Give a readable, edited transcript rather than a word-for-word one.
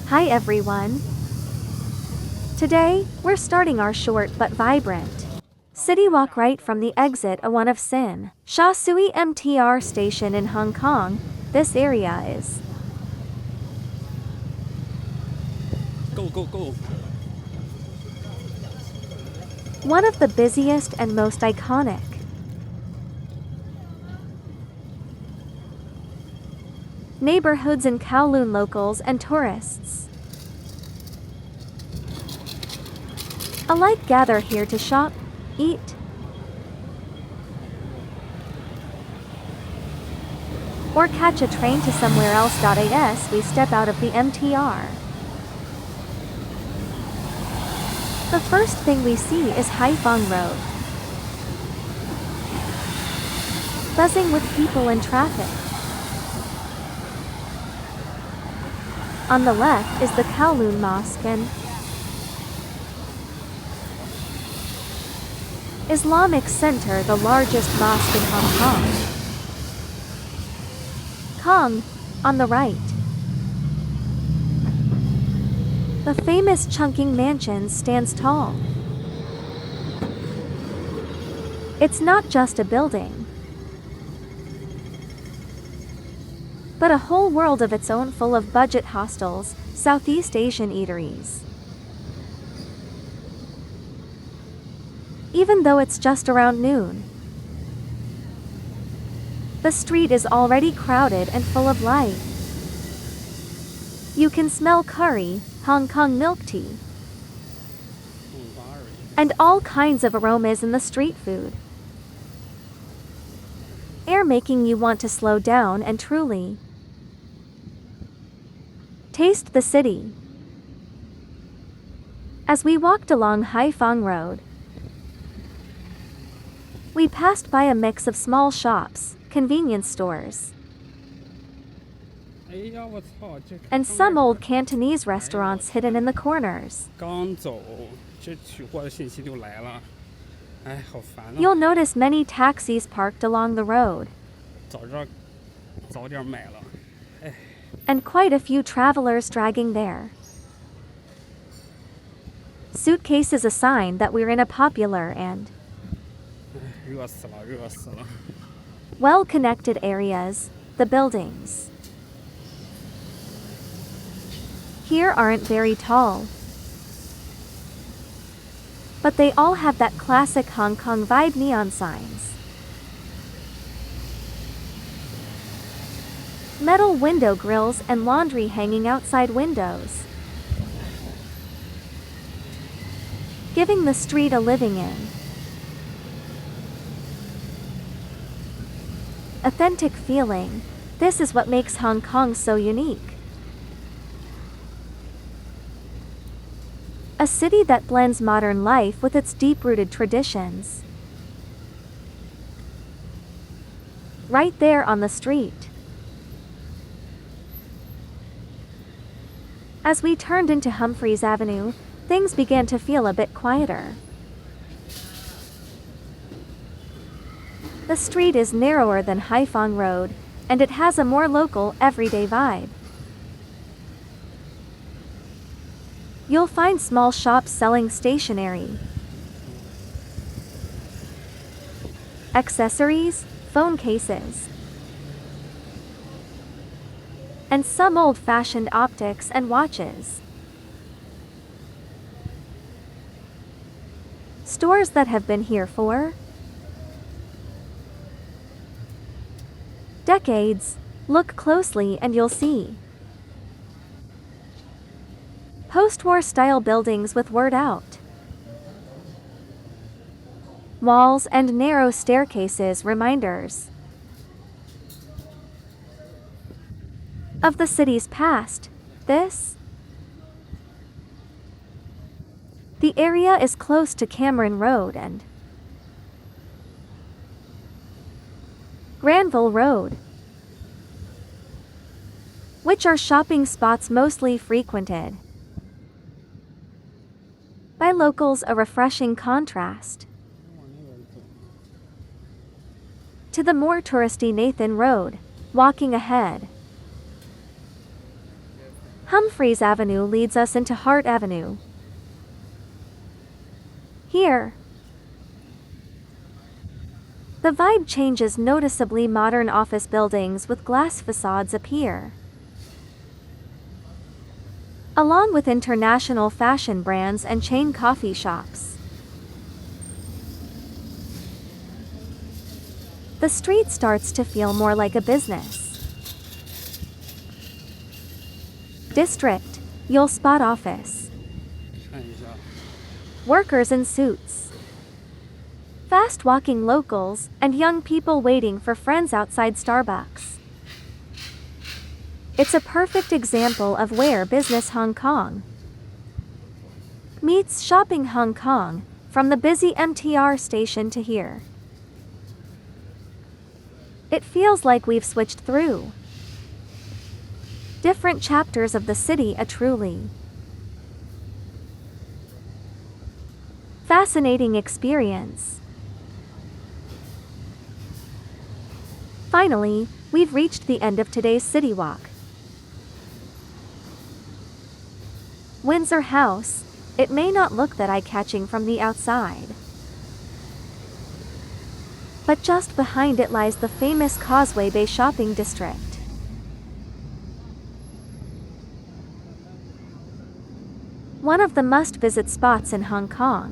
Hi everyone. Today, we're starting our short but vibrant city walk right from the exit A1 of Tsim Sha Tsui MTR station in Hong Kong. This area is Go. one of the busiest and most iconic neighborhoods in Kowloon. Locals and tourists alike gather here to shop, eat, or catch a train to somewhere else. As we step out of the MTR, the first thing we see is Haiphong Road, buzzing with people and traffic. On the left is the Kowloon Mosque, an Islamic center, the largest mosque in Hong Kong. On the right, the famous Chungking Mansion stands tall. It's not just a building, but a whole world of its own, full of budget hostels, Southeast Asian eateries. Even though it's just around noon, the street is already crowded and full of life. You can smell curry, Hong Kong milk tea, and all kinds of aromas in the street food, air making you want to slow down and truly taste the city. As we walked along Haiphong Road, we passed by a mix of small shops, convenience stores, and some old Cantonese restaurants hidden in the corners. You'll notice many taxis parked along the road, and quite a few travelers dragging their suitcases, a sign that we're in a popular and well-connected areas. The buildings here aren't very tall, but they all have that classic Hong Kong vibe: neon signs, metal window grills, and laundry hanging outside windows, giving the street a living in authentic feeling. This is what makes Hong Kong so unique. A city that blends modern life with its deep-rooted traditions. Right there on the street. As we turned into Humphrey's Avenue, things began to feel a bit quieter. The street is narrower than Haiphong Road, and it has a more local, everyday vibe. You'll find small shops selling stationery, accessories, phone cases, and some old-fashioned optics and watches. Stores that have been here for decades. Look closely and you'll see post-war style buildings with word out walls and narrow staircases, reminders of the city's past. The area is close to Cameron Road and Granville Road, which are shopping spots mostly frequented by locals, a refreshing contrast to the more touristy Nathan Road. Walking ahead, Humphreys Avenue leads us into Hart Avenue. Here, the vibe changes noticeably. Modern office buildings with glass facades appear, along with international fashion brands and chain coffee shops. The street starts to feel more like a business district. You'll spot office workers in suits, fast-walking locals, and young people waiting for friends outside Starbucks. It's a perfect example of where business Hong Kong meets shopping Hong Kong, from the busy MTR station to here. It feels like we've switched through different chapters of the city. A truly fascinating experience. Finally, we've reached the end of today's city walk. Windsor House. It may not look that eye-catching from the outside, but just behind it lies the famous Causeway Bay shopping district. One of the must-visit spots in Hong Kong.